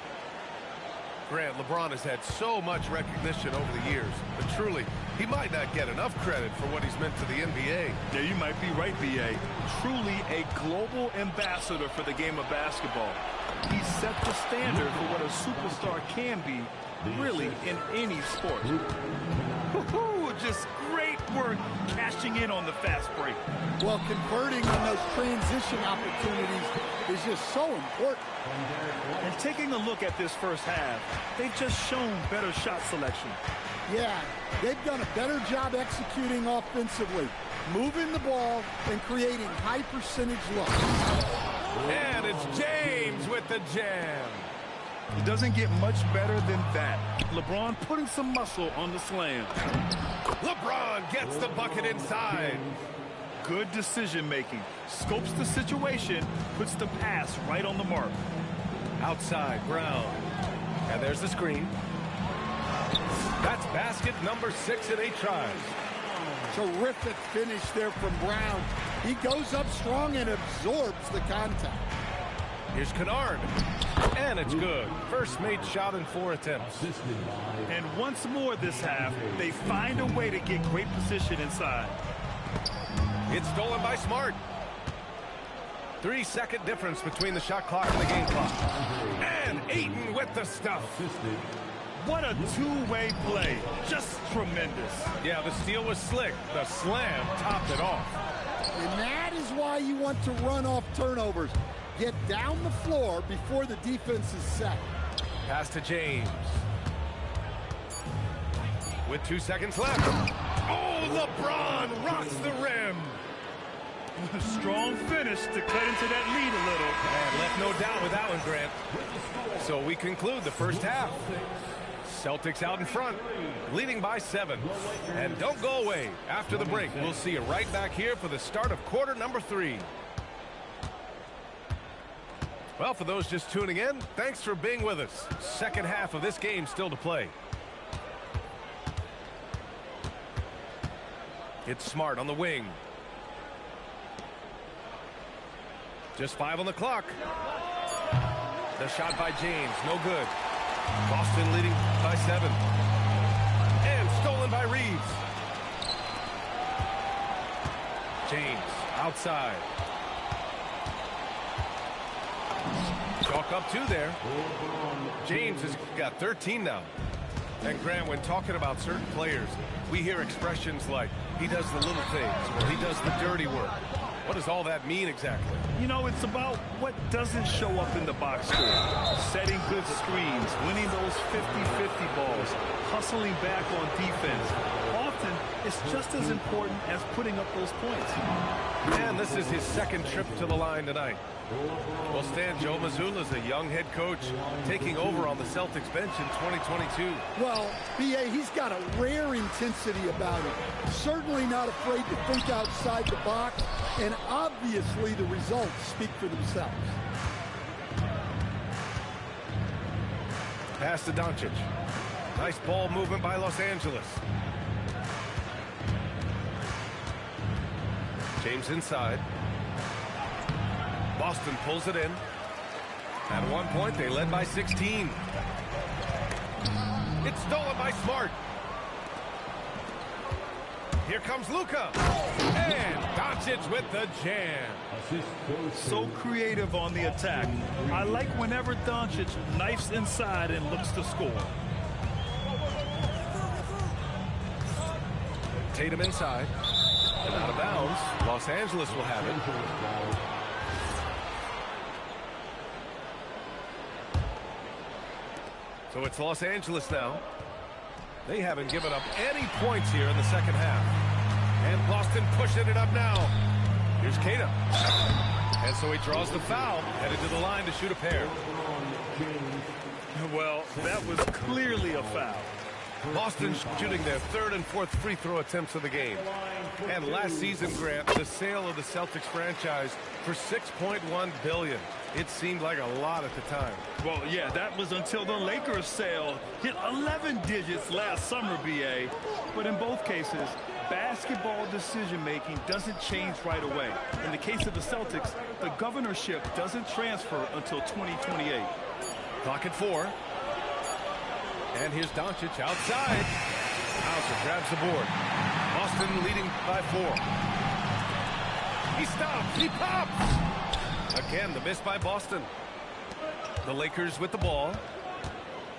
S1: Grant, LeBron has had so much recognition over the years, but truly, he might not get enough credit for what he's meant to the NBA.
S2: Yeah, you might be right, B.A. Truly a global ambassador for the game of basketball. He set the standard for what a superstar can be, really, in any sport. Just great work cashing in on the fast break.
S8: Well, converting on those transition opportunities is just so important.
S2: And taking a look at this first half, they've just shown better shot selection.
S8: Yeah, they've done a better job executing offensively, moving the ball and creating high percentage looks.
S1: And it's James with the jam.
S2: It doesn't get much better than that. LeBron putting some muscle on the slam.
S1: LeBron gets the bucket inside.
S2: Good decision making. Scopes the situation, puts the pass right on the mark.
S1: Outside, Brown. And there's the screen. That's basket number 6 in 8 tries.
S8: Terrific finish there from Brown. He goes up strong and absorbs the contact.
S1: Here's Kennard. And it's good. First made shot in 4 attempts.
S2: And once more this half, they find a way to get great position inside.
S1: It's stolen by Smart. 3-second difference between the shot clock and the game clock. And Ayton with the stuff.
S2: What a two-way play. Just tremendous.
S1: Yeah, the steal was slick. The slam topped it off.
S8: And that is why you want to run off turnovers. Get down the floor before the defense is set.
S1: Pass to James. With 2 seconds left. Oh, LeBron rocks the rim.
S2: Strong finish to cut into that lead a little.
S1: And left no doubt with that one, Grant. So we conclude the first half. Celtics out in front, leading by 7. And don't go away. After the break, we'll see you right back here for the start of quarter number 3. Well, for those just tuning in, thanks for being with us. Second half of this game still to play. It's Smart on the wing. Just 5 on the clock. The shot by James, no good. Boston leading by 7. And stolen by Reeves. James outside. Chalk up 2 there. James has got 13 now. And Grant, when talking about certain players, we hear expressions like, he does the little things, or he does the dirty work. What does all that mean exactly?
S2: You know, it's about what doesn't show up in the box score. Setting good screens, winning those 50-50 balls, hustling back on defense. Often, it's just as important as putting up those points.
S1: And this is his second trip to the line tonight. Well, Stan, Joe Mazzulla is a young head coach taking over on the Celtics bench in 2022.
S8: Well, B.A., he's got a rare intensity about him. Certainly not afraid to think outside the box, and obviously the results speak for themselves.
S1: Pass to Doncic. Nice ball movement by Los Angeles. James inside. Boston pulls it in. At one point, they led by 16. It's stolen by Smart. Here comes Luka. And Doncic with the jam.
S2: So creative on the attack. I like whenever Doncic knifes inside and looks to score.
S1: Tatum inside. And out of bounds. Los Angeles will have it. So it's Los Angeles now. They haven't given up any points here in the second half. And Boston pushing it up now. Here's Tatum. And so he draws the foul, headed to the line to shoot a pair.
S2: Well, that was clearly a foul.
S1: Boston shooting their third and fourth free throw attempts of the game. And last season, Grant, the sale of the Celtics franchise for $6.1 billion. It seemed like a lot at the time.
S2: Well, yeah, that was until the Lakers sale hit 11 digits last summer, BA. But in both cases, basketball decision-making doesn't change right away. In the case of the Celtics, the governorship doesn't transfer until 2028.
S1: Clock at 4. And here's Doncic outside. Hauser grabs the board. Boston leading by 4. He stops. He pops. Again, the miss by Boston. The Lakers with the ball.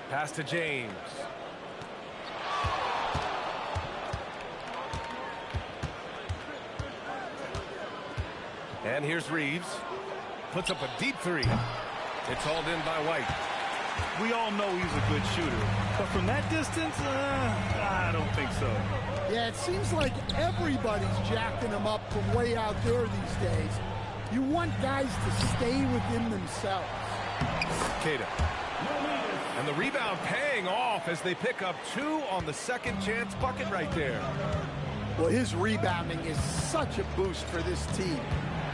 S1: Pass to James. And here's Reeves. Puts up a deep three. It's hauled in by White.
S2: We all know he's a good shooter, but from that distance, I don't think so.
S8: Yeah, it seems like everybody's jacking him up from way out there these days. You want guys to stay within themselves.
S1: Cada. And the rebound paying off as they pick up 2 on the second chance bucket right there.
S8: Well, his rebounding is such a boost for this team,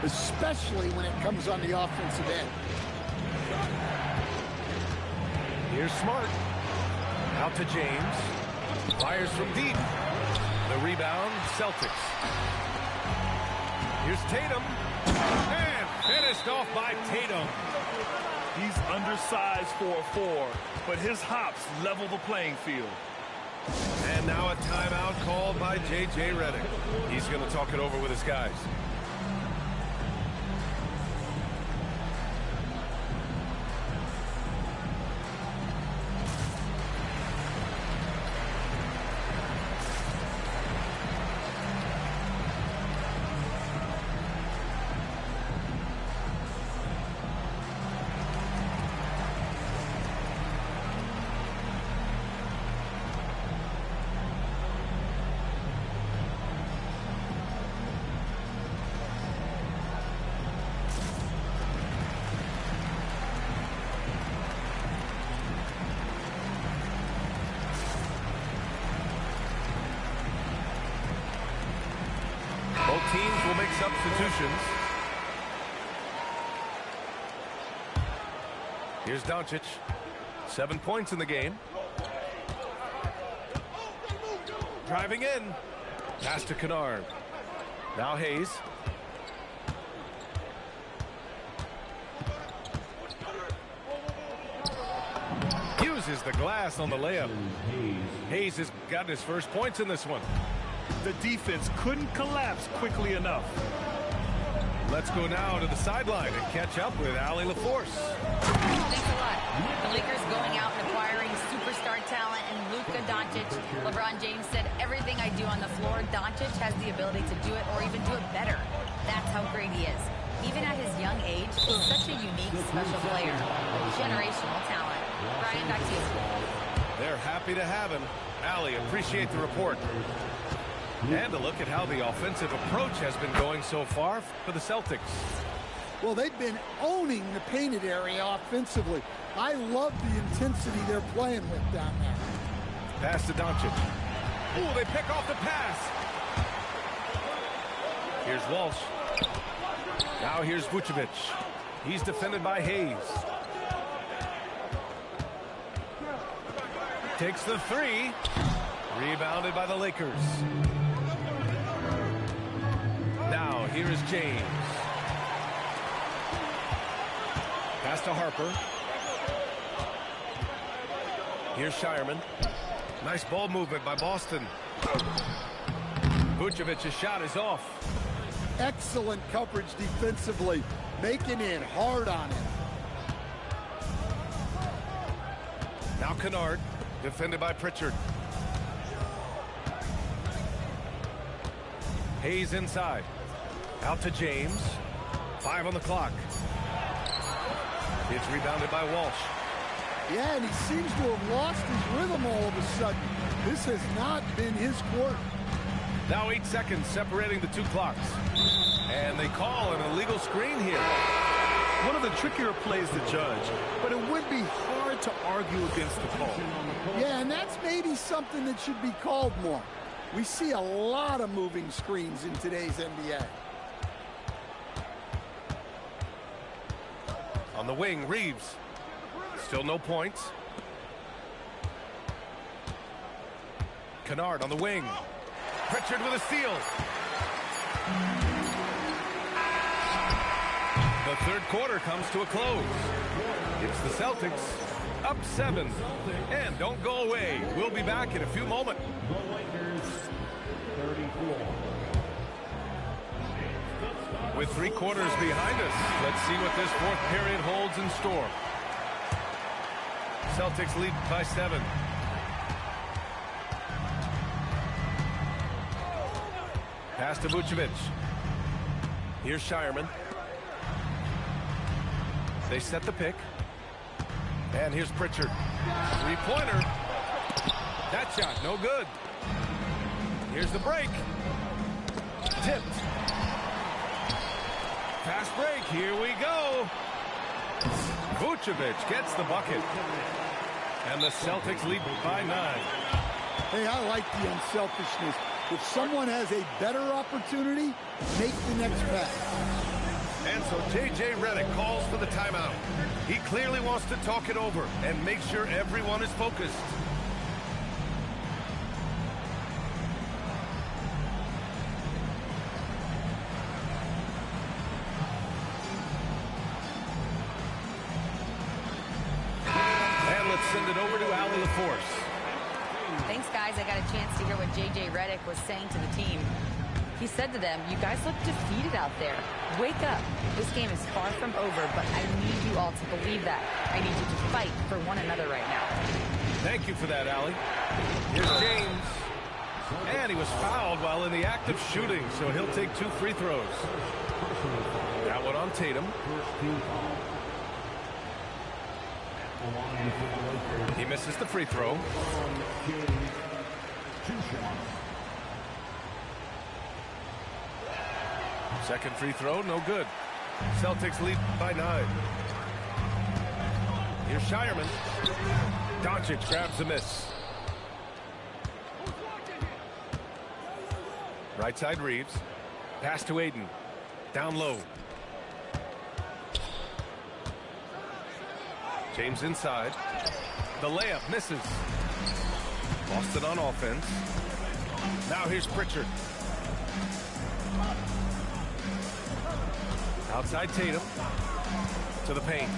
S8: especially when it comes on the offensive end.
S1: Here's Smart. Out to James. Fires from deep. The rebound, Celtics. Here's Tatum. And finished off by Tatum.
S2: He's undersized for a 4, but his hops level the playing field.
S1: And now a timeout called by J.J. Redick. He's going to talk it over with his guys. Both teams will make substitutions. Here's Doncic. 7 points in the game. Driving in. Pass to Kennard. Now Hayes. Uses the glass on the layup. Hayes has gotten his first points in this one.
S2: The defense couldn't collapse quickly enough.
S1: Let's go now to the sideline and catch up with Allie LaForce.
S4: Thanks a lot. The Lakers going out and acquiring superstar talent in Luka Doncic. LeBron James said, everything I do on the floor, Doncic has the ability to do it or even do it better. That's how great he is. Even at his young age, he's such a unique, special player. Generational talent. Brian, back to you.
S1: They're happy to have him. Allie, appreciate the report. And a look at how the offensive approach has been going so far for the Celtics.
S8: Well, they've been owning the painted area offensively. I love the intensity they're playing with down there.
S1: Pass to Doncic. Ooh, they pick off the pass. Here's Walsh. Now here's Vucevic. He's defended by Hayes. Takes the 3. Rebounded by the Lakers. Now here is James. Pass to Harper. Here's Shireman. Nice ball movement by Boston. Vucevic's shot is off.
S8: Excellent coverage defensively, making it hard on him.
S1: Now Kennard, defended by Pritchard. Hayes inside. Out to James. 5 on the clock. It's rebounded by Walsh.
S8: Yeah, and he seems to have lost his rhythm all of a sudden. This has not been his quarter.
S1: Now 8 seconds separating the two clocks. And they call an illegal screen here.
S2: One of the trickier plays to judge, but it would be hard to argue against the call.
S8: Yeah, and that's maybe something that should be called more. We see a lot of moving screens in today's NBA.
S1: On the wing, Reeves. Still no points. Kennard on the wing. Pritchard with a steal. The third quarter comes to a close. It's the Celtics up 7. And don't go away. We'll be back in a few moments.
S9: The Lakers, 34.
S1: With 3 quarters behind us, let's see what this fourth period holds in store. Celtics lead by 7. Pass to Vucevic. Here's Shireman. They set the pick. And here's Pritchard. Three-pointer. That shot, no good. Here's the break. Tipped. Fast break, here we go. Vucevic gets the bucket. And the Celtics lead by 9.
S8: Hey, I like the unselfishness. If someone has a better opportunity, make the next pass.
S1: And so J.J. Redick calls for the timeout. He clearly wants to talk it over and make sure everyone is focused. And let's send it over to Allie LaForce.
S4: Thanks, guys. I got a chance to hear what J.J. Redick was saying to the team. He said to them, you guys look defeated out there. Wake up. This game is far from over, but I need you all to believe that. I need you to fight for one another right now.
S1: Thank you for that, Allie. Here's James. And he was fouled while in the act of shooting, so he'll take 2 free throws. That one on Tatum. He misses the free throw. Second free throw, no good. Celtics lead by 9. Here's Shireman. Doncic grabs the miss. Right side Reeves. Pass to Aiden. Down low. James inside. The layup misses. Boston on offense. Now here's Pritchard. Outside Tatum. To the paint.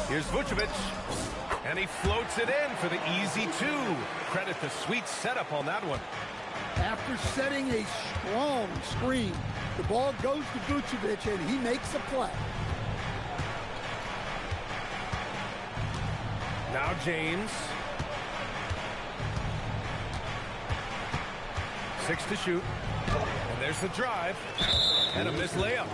S1: Here's Vucevic. And he floats it in for the easy 2. Credit the sweet setup on that one.
S8: After setting a strong screen, the ball goes to Vucevic and he makes a play.
S1: Now James. 6 to shoot. And there's the drive. And a missed layup.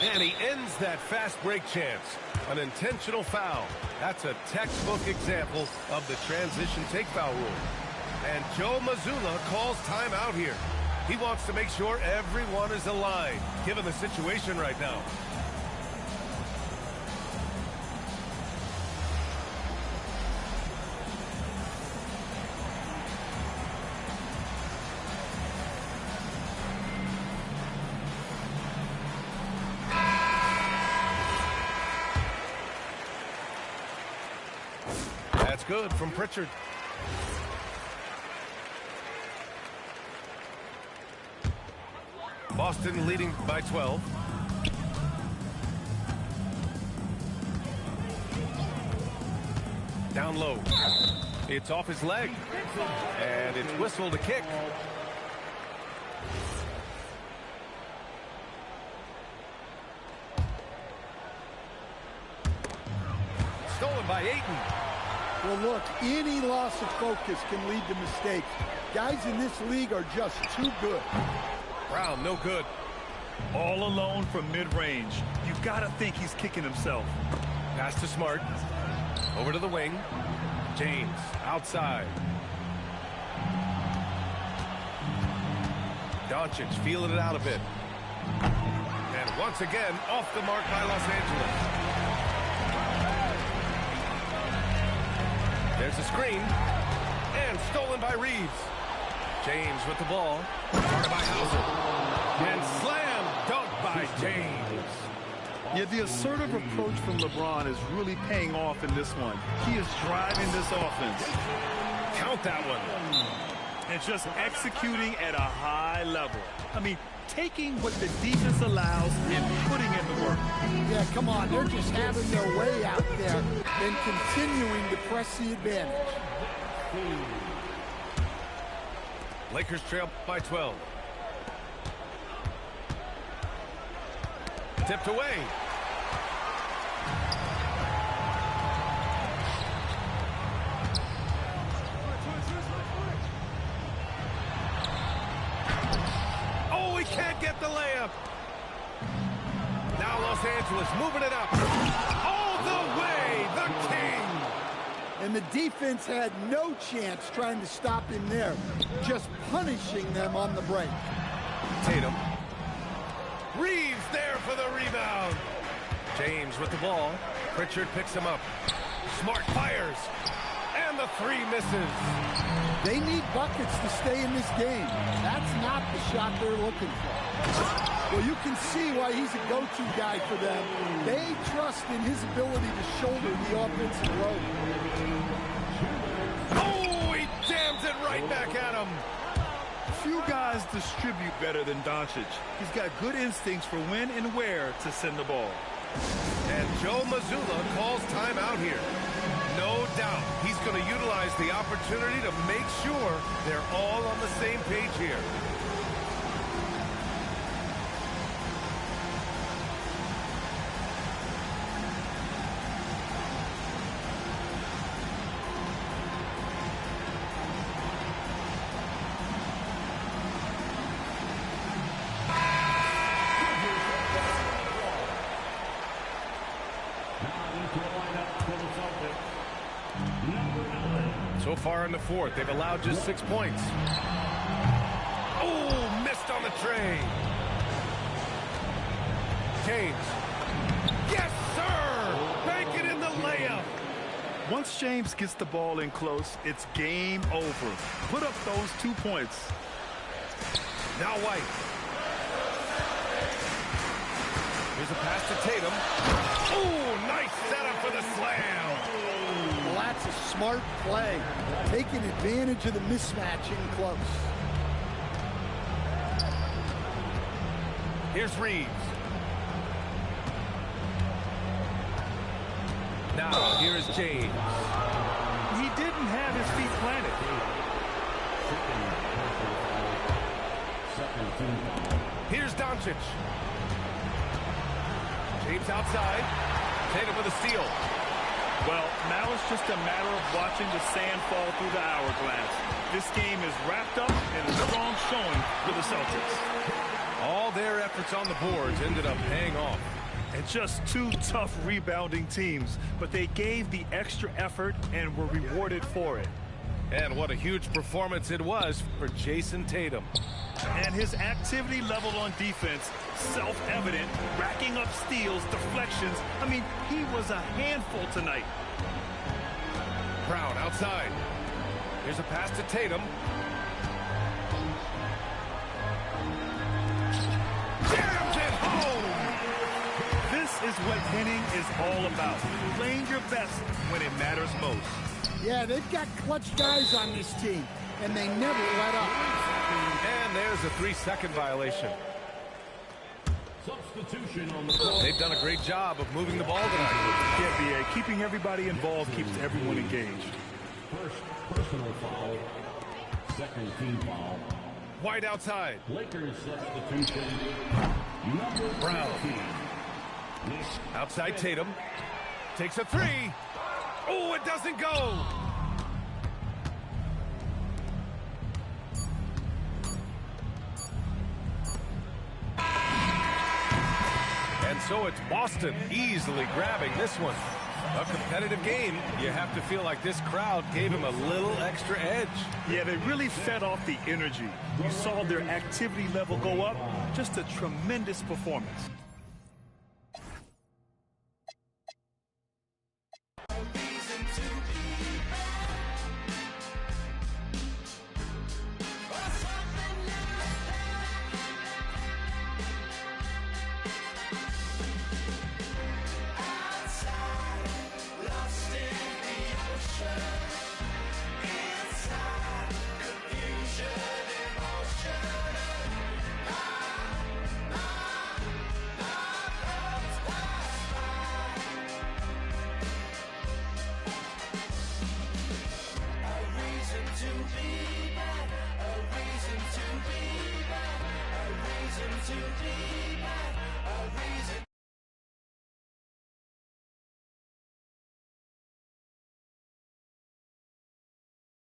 S1: And he ends that fast break chance. An intentional foul. That's a textbook example of the transition take foul rule. And Joe Mazzulla calls timeout here. He wants to make sure everyone is aligned, given the situation right now. That's good from Pritchard. Boston leading by 12. Down low. It's off his leg. And it's whistled a kick. Stolen by Ayton.
S8: Well, look, any loss of focus can lead to mistakes. Guys in this league are just too good.
S1: Brown, no good.
S2: All alone from mid-range. You've got to think he's kicking himself.
S1: Pass to Smart. Over to the wing. James outside. Doncic feeling it out a bit. And once again, off the mark by Los Angeles. There's a screen. And stolen by Reeves. James with the ball. Guarded by Hauser. And slam dunk by James.
S2: Yeah, the assertive approach from LeBron is really paying off in this one. He is driving this offense.
S1: Count that one.
S2: And just executing at a high level. I mean, taking what the defense allows and putting in the work.
S8: Yeah, come on. They're just having their way out there and continuing to press the advantage.
S1: Lakers trail by 12. Tipped away. Oh, he can't get the layup. Now Los Angeles moving it up. All the way, the King.
S8: And the defense had no chance trying to stop him there, just punishing them on the break.
S1: Tatum. Reeves there for the rebound. James with the ball. Pritchard picks him up. Smart fires. And the three misses.
S8: They need buckets to stay in this game. That's not the shot they're looking for. Well, you can see why he's a go-to guy for them. They trust in his ability to shoulder the offensive load.
S1: Oh, he jams it right back at him.
S2: Few guys distribute better than Doncic. He's got good instincts for when and where to send the ball.
S1: And Joe Mazzulla calls timeout here. No doubt he's going to utilize the opportunity to make sure they're all on the same page here. So far in the fourth, they've allowed just 6 points. Oh, missed on the tray. James. Yes, sir! Bank it in the layup.
S2: Once James gets the ball in close, it's game over. Put up those 2 points.
S1: Now White. Here's a pass to Tatum. Oh, nice setup for the slam.
S8: Well, that's a smart play, taking advantage of the mismatch in close.
S1: Here's Reeves. Now, here is James.
S2: He didn't have his feet planted.
S1: Here's Doncic. James outside. Tatum with a steal.
S2: Well, now it's just a matter of watching the sand fall through the hourglass. This game is wrapped up in a strong showing for the Celtics.
S1: All their efforts on the boards ended up paying off.
S2: And just two tough rebounding teams, but they gave the extra effort and were rewarded for it.
S1: And what a huge performance it was for Jason Tatum.
S2: And his activity level on defense, self-evident, racking up steals, deflections. I mean, he was a handful tonight.
S1: Brown outside. Here's a pass to Tatum. Jams it home!
S2: This is what winning is all about. Playing your best when it matters most.
S8: Yeah, they've got clutch guys on this team, and they never let up.
S1: And there's a 3-second violation.
S9: Substitution on the floor.
S1: They've done a great job of moving the ball tonight.
S2: Yeah, BA, keeping everybody involved keeps everyone engaged.
S9: First personal foul. Second team foul.
S1: White outside.
S9: Lakers substitution. Number
S1: Brown.
S9: 13.
S1: Outside Tatum. Takes a three. Oh, it doesn't go. And so it's Boston easily grabbing this one. A competitive game. You have to feel like this crowd gave him a little extra edge.
S2: Yeah, they really fed off the energy. You saw their activity level go up. Just a tremendous performance.